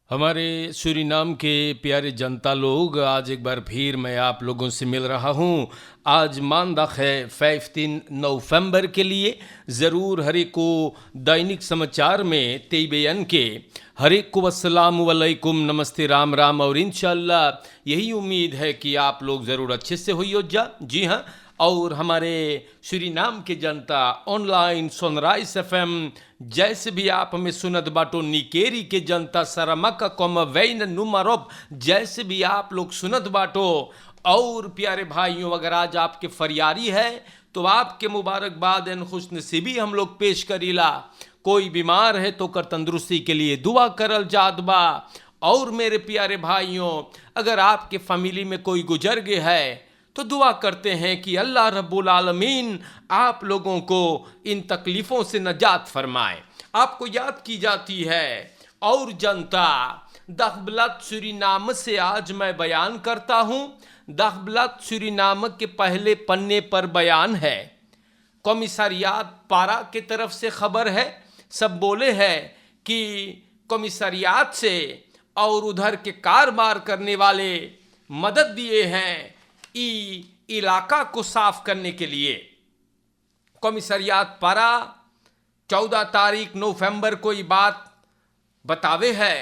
हमारे सूरीनाम के प्यारे जनता लोग, आज एक बार फिर मैं आप लोगों से मिल रहा हूँ। आज मानदाख है 15 नवंबर के लिए। ज़रूर हर एक को दैनिक समाचार में तेईबेन के हर एक को अस्सलाम वालेकुम, नमस्ते, राम राम। और इंशाल्लाह यही उम्मीद है कि आप लोग ज़रूर अच्छे से होइयो जा। जी हाँ, और हमारे सूरीनाम के जनता ऑनलाइन सनराइज एफएम जैसे भी आप हमें सुनत बाटो, निकेरी के जनता सरमका कम वैन नुमारोप जैसे भी आप लोग सुनत बाटो। और प्यारे भाइयों, अगर आज आपके फरियारी है तो आपके मुबारकबाद एन खुश नसीबी हम लोग पेश करीला। कोई बीमार है तो कर तंदुरुस्ती के लिए दुआ करल जात बा। और मेरे प्यारे भाइयों, अगर आपके फैमिली में कोई गुजर गए है तो दुआ करते हैं कि अल्लाह रब्बुल आलमीन आप लोगों को इन तकलीफ़ों से नजात फरमाए। आपको याद की जाती है। और जनता, दखबलत सूरीनाम से आज मैं बयान करता हूँ। दखबलत सूरीनाम के पहले पन्ने पर बयान है। कमिश्नरियात पारा के तरफ से खबर है। सब बोले हैं कि कमिश्नरियात से और उधर के कारोबार करने वाले मदद दिए हैं इलाका को साफ करने के लिए। कमिश्नरियात पारा 14 तारीख नवंबर को ये बात बतावे है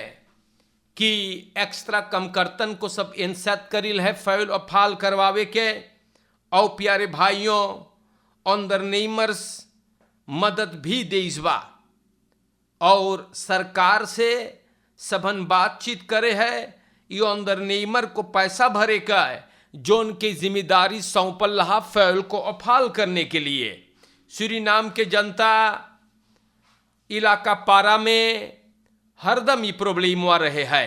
कि एक्स्ट्रा कम करतन को सब इंसत करिल है फैल और फाल करवावे के। और प्यारे भाइयों, अंदर नेमर्स मदद भी देइजबा और सरकार से सबन बातचीत करे है। यो अंदर नेमर को पैसा भरे का है जोन की जिम्मेदारी सौंपल रहा फैल को अफाल करने के लिए। सूरीनाम के जनता इलाका पारा में हरदम ये प्रॉब्लम आ रहे है।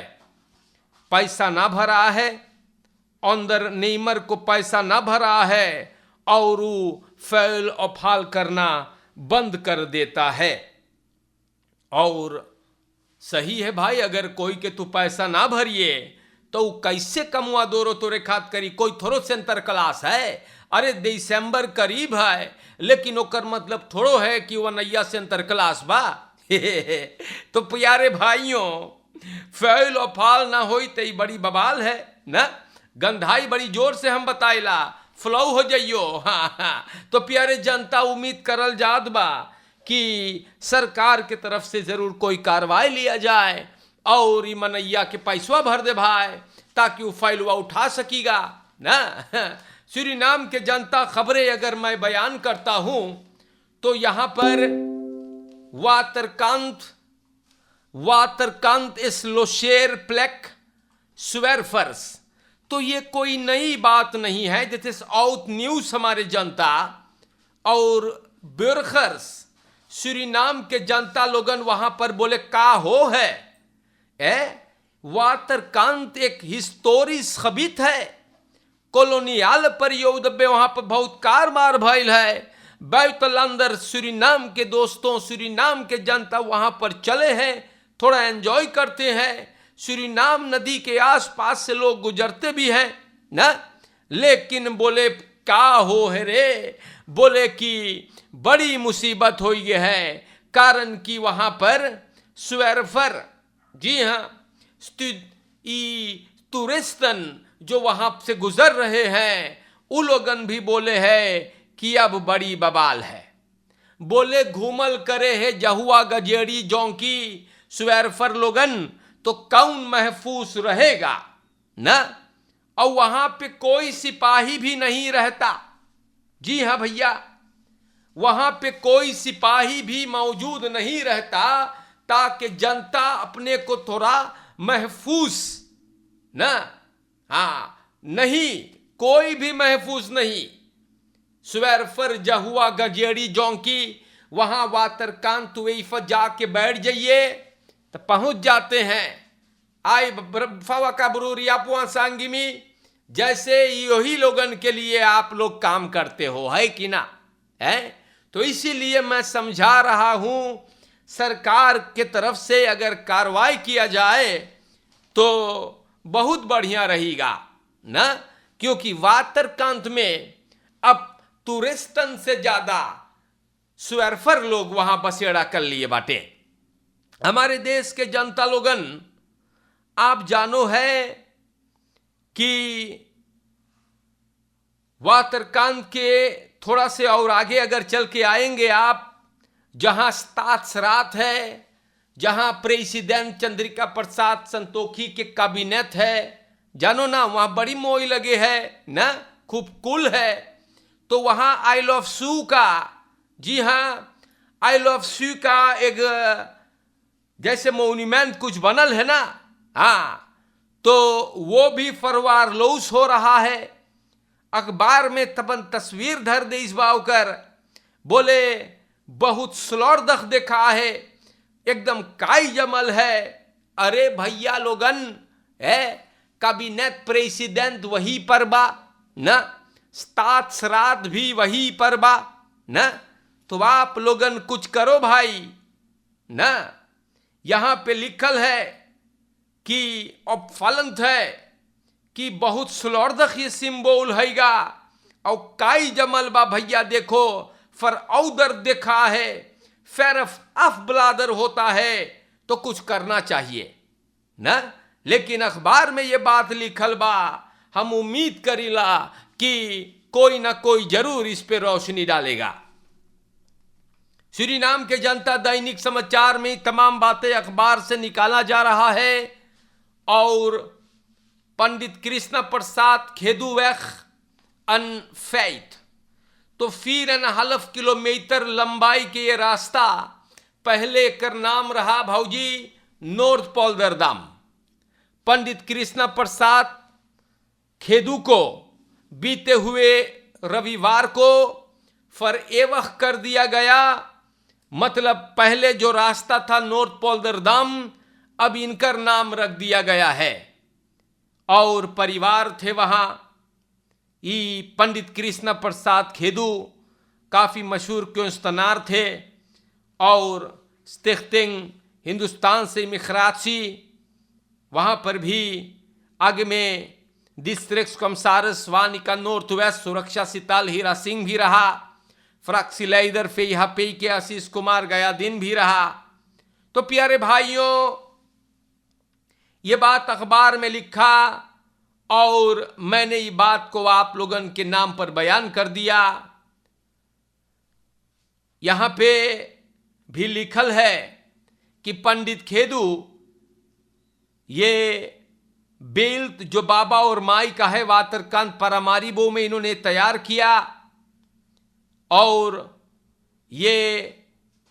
पैसा ना भरा है, अंदर नेमर को पैसा ना भरा है और वो फैल अफाल करना बंद कर देता है। और सही है भाई, अगर कोई के तू पैसा ना भरिए तो कैसे कमुआ दोरो तोरे खात करी। कोई थोड़ो सेंटर क्लास है। अरे दिसंबर करीब है, लेकिन ओकर मतलब थोड़ो है कि वह नैया सेंटर क्लास बा। तो प्यारे भाइयों, फैल और फाल ना होई तो बड़ी बवाल है ना। गंधाई बड़ी जोर से हम बताइला, फ्लो हो जाइयो। हाँ। तो प्यारे जनता, उम्मीद करल जात बा कि सरकार के तरफ से जरूर कोई कार्रवाई लिया जाए और मनैया के पैसवा भर दे भाई, ताकि वो फाइलवा उठा सकीगा ना। सूरीनाम के जनता, खबरें अगर मैं बयान करता हूं तो यहां पर वातरकांत स्लोशेर प्लेक स्वेरफर्स, तो ये कोई नई बात नहीं है। दिस इज आउट न्यूज हमारे जनता और बुरखर्स। सूरीनाम के जनता लोगन वहां पर बोले का हो है वातरकांत एक हिस्टोरिस खबीत है। कॉलोनियल परियोद में वहां पर बहुत कारबार भइल है। बैतल अंदर सूरीनाम के दोस्तों, सूरीनाम के जनता वहां पर चले हैं, थोड़ा एंजॉय करते हैं। सूरीनाम नदी के आसपास से लोग गुजरते भी हैं ना। लेकिन बोले का हो है रे, बोले कि बड़ी मुसीबत हो गई है। कारण कि वहां पर स्वेरफर, जी हाँ, टूरिस्टन जो वहां से गुजर रहे हैं, वो लोगन भी बोले हैं कि अब बड़ी बवाल है। बोले घूमल करे है जहुआ गजेड़ी जौंकी स्वेरफर लोगन, तो कौन महफूज रहेगा ना। और वहां पे कोई सिपाही भी नहीं रहता। जी हाँ भैया, वहां पे कोई सिपाही भी मौजूद नहीं रहता, ताकि जनता अपने को थोड़ा महफूज ना। हाँ, नहीं, कोई भी महफूज नहीं। स्वेरफर जहुआ गजेड़ी जौंकी, वहां वातरकांत वेफा जाके बैठ जाइए तो पहुंच जाते हैं। आई फवा का बुरूरिया पुआ सांगिमी, जैसे यही लोगन के लिए आप लोग काम करते हो, है कि ना है। तो इसीलिए मैं समझा रहा हूं, सरकार के तरफ से अगर कार्रवाई किया जाए तो बहुत बढ़िया रहेगा ना। क्योंकि वातरकांत में अब टूरिस्टन से ज्यादा स्वेरफर लोग वहां बसेड़ा कर लिए बाटे। हमारे देश के जनता लोगन आप जानो है कि वातरकांत के थोड़ा से और आगे अगर चल के आएंगे आप, जहां स्तात्सरात है, जहां प्रेसिडेंट चंद्रिका प्रसाद संतोखी के कैबिनेट है, जानो ना, वहां बड़ी मोई लगे है ना, खूब कूल है। तो वहां आइल ऑफ सू का, जी हां, आइल ऑफ सू का एक जैसे मोन्यूमेंट कुछ बनल है ना, हाँ, तो वो भी फरवार लौस हो रहा है। अखबार में तबन तस्वीर धर दे इस बाव कर, बोले बहुत स्लौर्दख देखा है, एकदम काई जमल है। अरे भैया लोगन है, कैबिनेट प्रेसिडेंट वही पर बा ना, स्तात्सरात भी वही पर बा ना, तो आप लोगन कुछ करो भाई ना। यहां पे लिखल है कि अब फलंत है कि बहुत स्लौर्दख ये सिंबल हैगा, और काई जमल बा भैया देखो, फर औदर देखा है, फेरफ अफ ब्लादर होता है, तो कुछ करना चाहिए ना। लेकिन अखबार में ये बात लिखल बा, हम उम्मीद करीला कि कोई ना कोई जरूर इस पे रोशनी डालेगा। सूरीनाम के जनता दैनिक समाचार में तमाम बातें अखबार से निकाला जा रहा है, और पंडित कृष्ण प्रसाद खेदुवैख अनफैट, तो 4.5 किलोमीटर लंबाई के ये रास्ता, पहले कर नाम रहा भाऊजी नॉर्थ पोल्दरदाम। पंडित कृष्ण प्रसाद खेदू को बीते हुए रविवार को फरएवख कर दिया गया। मतलब पहले जो रास्ता था नॉर्थ पोल्दरदाम, अब इनकर नाम रख दिया गया है, और परिवार थे वहां। ई पंडित कृष्ण प्रसाद खेदू काफी मशहूर क्योंस्तनार थे, और स्टिख्तिंग हिंदुस्तान से मिखराची, वहां पर भी आगे में डिस्ट्रिक्ट कमसारस वानिका नॉर्थ वेस्ट सुरक्षा सिताल हीरा सिंह भी रहा, फ्रक्सिलाइदर फे यहाँ पे के आशीष कुमार गया दिन भी रहा। तो प्यारे भाइयों, ये बात अखबार में लिखा, और मैंने ये बात को आप लोगन के नाम पर बयान कर दिया। यहां पे भी लिखल है कि पंडित खेदू ये बेल्ट जो बाबा और माई का है वातरकांत परामारीबो में इन्होंने तैयार किया, और ये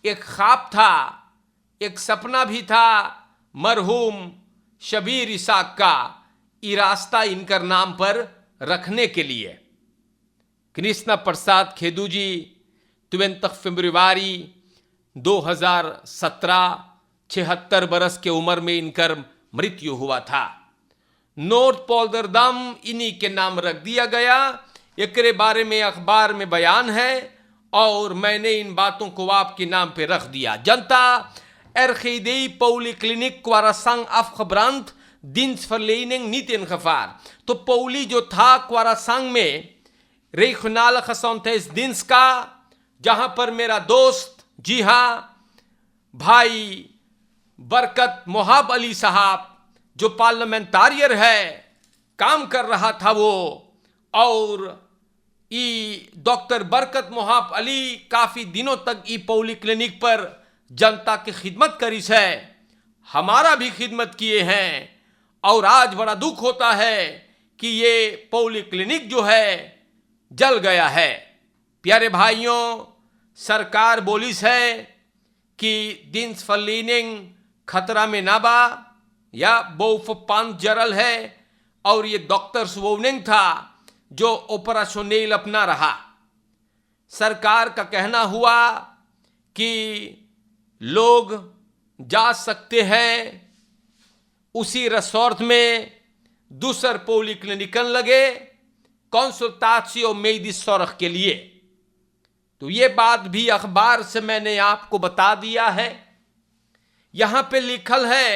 एक ख्वाब था, एक सपना भी था मरहूम शबीर इसाक का, ये रास्ता इनकर नाम पर रखने के लिए। कृष्ण प्रसाद खेदू जी 20 फरवरी 2017, 76 बरस के उम्र में इनकर मृत्यु हुआ था। नॉर्थ पोल्दरदाम इन्हीं के नाम रख दिया गया। एकरे बारे में अखबार में बयान है, और मैंने इन बातों को आपके नाम पे रख दिया। जनता एरखेदेई पौली क्लिनिक क्वारासंग अफखब्रांत दिन्स फरलेनिंग नीत इनखफार। तो पौली जो था क्वारासंग में रेखनाल खसौंतेस दिन्स का, जहां पर मेरा दोस्त, जी हां, भाई बरकत मोहब अली साहब जो पार्लियामेंटारियर है, काम कर रहा था वो, और ई डॉक्टर बरकत मोहब अली काफी दिनों तक ई पौली क्लिनिक पर जनता की खिदमत करी है, हमारा भी खिदमत किए हैं। और आज बड़ा दुख होता है कि ये पौली क्लिनिक जो है जल गया है। प्यारे भाइयों, सरकार बोलिस है कि दिन्स फलीनिंग खतरा में ना बा, या बोफ पान जरल है, और ये डॉक्टर्स वोनिंग था जो ऑपरेशनल अपना रहा। सरकार का कहना हुआ कि लोग जा सकते हैं उसी रिसोर्ट में दूसर पौली क्लिनिकन लगे कंसल्टासियो मेडिस सोरख के लिए। तो ये बात भी अखबार से मैंने आपको बता दिया है। यहां पे लिखल है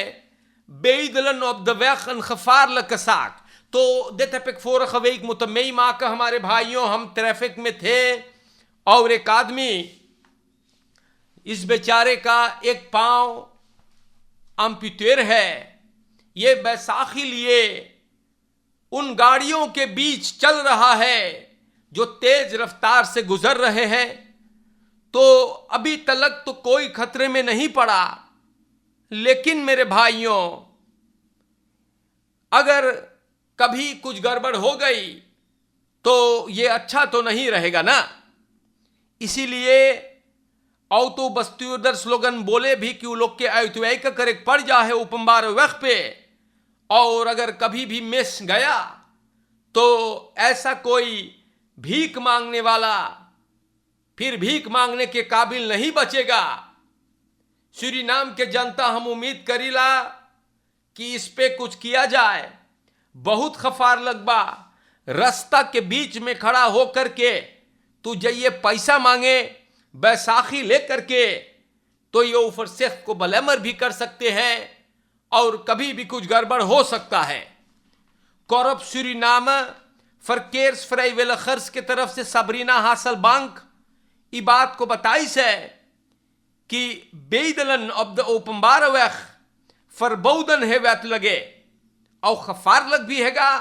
बेदलन ऑफ द वैखन खफार लकसाक। तो देते पे फोर खवेक मुतमई माँ का हमारे भाइयों, हम ट्रैफिक में थे, और एक आदमी, इस बेचारे का एक पांव अम्पुटेर है, ये बैसाखी लिए उन गाड़ियों के बीच चल रहा है जो तेज रफ्तार से गुजर रहे हैं, तो अभी तक तो कोई खतरे में नहीं पड़ा। लेकिन मेरे भाइयों, अगर कभी कुछ गड़बड़ हो गई तो ये अच्छा तो नहीं रहेगा ना। इसीलिए औ तो बस्ती उधर स्लोगन बोले भी कि वो लोग के आयुत्व्य का करेक पड़ जा है उपम्बार वक्त पे, और अगर कभी भी मिस गया तो ऐसा कोई भीख मांगने वाला फिर भीख मांगने के काबिल नहीं बचेगा। सूरीनाम के जनता हम उम्मीद करीला कि इस पे कुछ किया जाए। बहुत खफार लगबा रास्ता के बीच में खड़ा होकर के तू जाइए पैसा मांगे बैसाखी लेकर के, तो ये ऊपर शेख को बलैमर भी कर सकते हैं और कभी भी कुछ गड़बड़ हो सकता है। कौरब सूरीनाम फरकेर्स फ्राइवेल खर्च के तरफ से सबरीना हासल बैंक ई बात को बताइस है कि बेदलन ऑफ द ओपम्बार वैख फरबौदन है वैत लगे और खफार लग भी हैगा।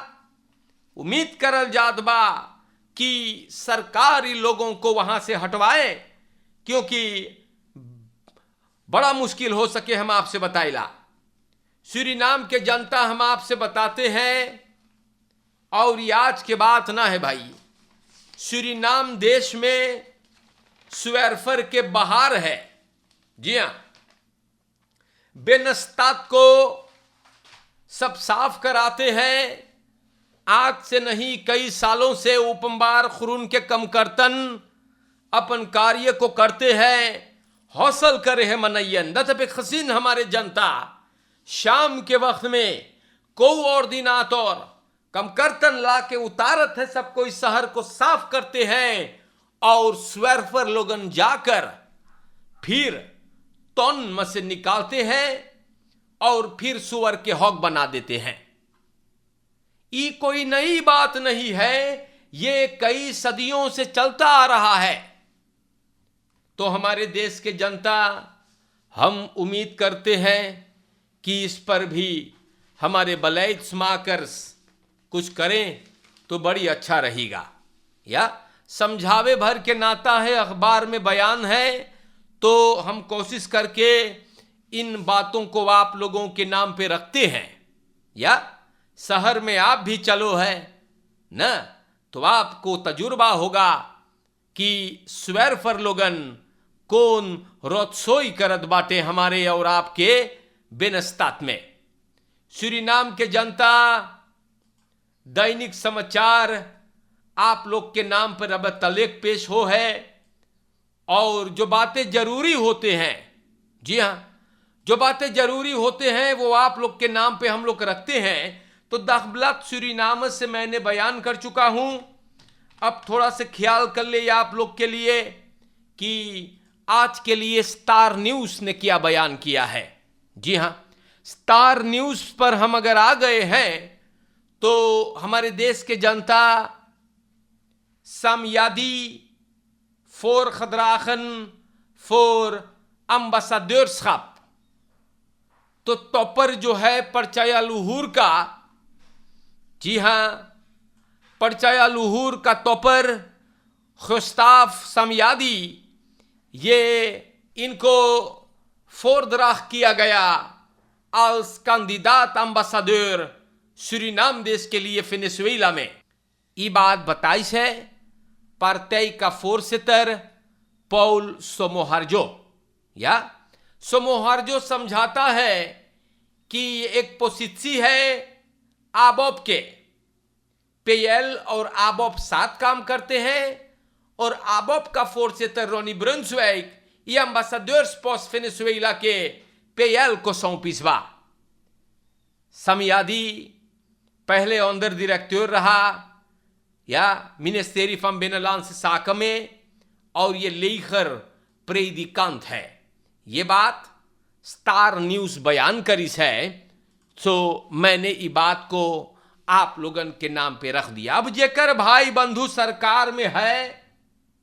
उम्मीद करल जात बा कि सरकारी लोगों को वहां से हटवाए, क्योंकि बड़ा मुश्किल हो सके। हम आपसे बताइला सूरीनाम के जनता, हम आपसे बताते हैं, और ये आज के बात ना है भाई, सूरीनाम देश में स्वेरफर के बहार है। जी हां, बेनस्तात को सब साफ कराते हैं। आज से नहीं, कई सालों से उपम्बार खुरून के कमकर्तन अपन कार्य को करते हैं, हौसल करे है मनयन दत पे खसीन। हमारे जनता शाम के वक्त में को ऑर्डिनातोर कमकर्तन ला के उतारत है, सबको इस शहर को साफ करते हैं, और स्वेरफर लोगन जाकर फिर तौन में से निकालते हैं और फिर सुअर के हॉक बना देते हैं। ये कोई नई बात नहीं है, ये कई सदियों से चलता आ रहा है। तो हमारे देश के जनता, हम उम्मीद करते हैं कि इस पर भी हमारे बलैत स्माकर्स कुछ करें तो बड़ी अच्छा रहेगा। या समझावे भर के नाता है, अखबार में बयान है, तो हम कोशिश करके इन बातों को आप लोगों के नाम पे रखते हैं। या शहर में आप भी चलो है न, तो आपको तजुर्बा होगा कि स्वेरफर लोगन कौन रोतसोई करत बाटे हमारे और आपके बेनस्तात में। सूरीनाम के जनता, दैनिक समाचार आप लोग के नाम पर अब तलेक पेश हो है, और जो बातें जरूरी होते हैं, जी हां, जो बातें जरूरी होते हैं वो आप लोग के नाम पे हम लोग रखते हैं। तो दखबलात सूरीनाम से मैंने बयान कर चुका हूं। अब थोड़ा से ख्याल कर ले आप लोग के लिए कि आज के लिए स्टार न्यूज ने क्या बयान किया है। जी हां, स्टार न्यूज पर हम अगर आ गए हैं तो हमारे देश के जनता, सामयादी फोर खदराखन फोर अम्बासाडोरस्खाप, तो टॉपर जो है परचाया लुहूर का, जी हां, परचाया लुहूर का टॉपर खुस्ताफ सामयादी, ये इनको फोरदराख किया गया als कैंडिडेट अम्बासाडोर सूरीनाम देश के लिए वेनेजुएला में। ये बात बताइस है पार्टी का फोर्सेटर पौल सोमोहार्जो। या सोमोहार्जो समझाता है कि एक पोसित्सी है आबोप के, पेयल और आबोप साथ काम करते हैं, और आबोप का फोर्सेटर रोनी ब्रुन्सवेक ये अम्बासाडोर्स पोस्ट वेनेजुएला के पेयल को सौंपिसवा। सामयादी पहले अंदर डायरेक्टर रहा या मिनिस्टेरी फम बेनलांस साका में, और ये लेखर प्रेडिकांत है। ये बात स्टार न्यूज बयान करीस है, तो मैंने ये बात को आप लोगन के नाम पे रख दिया। अब जेकर भाई बंधु सरकार में है,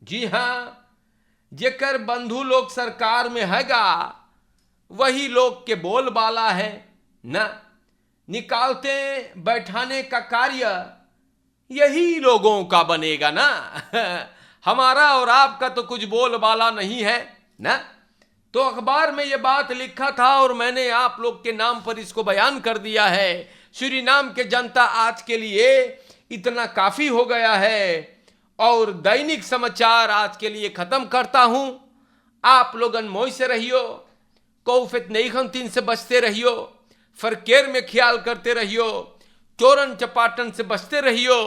जी हां, जेकर बंधु लोग सरकार में हैगा, वही लोग के बोलबाला है न। निकालते बैठाने का कार्य यही लोगों का बनेगा ना। हमारा और आपका तो कुछ बोलबाला नहीं है ना। तो अखबार में यह बात लिखा था और मैंने आप लोग के नाम पर इसको बयान कर दिया है। सूरीनाम के जनता, आज के लिए इतना काफी हो गया है और दैनिक समाचार आज के लिए खत्म करता हूं। आप लोग अनमोई से रहियो, कोफित नहीं से बचते रहियो, फरकेर में ख्याल करते रहियो, चोरन चपाटन से बचते रहियो।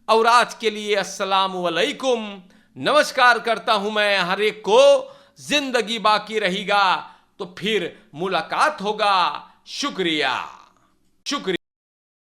और आज के लिए अस्सलाम वालेकुम, नमस्कार करता हूं मैं हर एक को। जिंदगी बाकी रहेगा तो फिर मुलाकात होगा। शुक्रिया, शुक्रिया।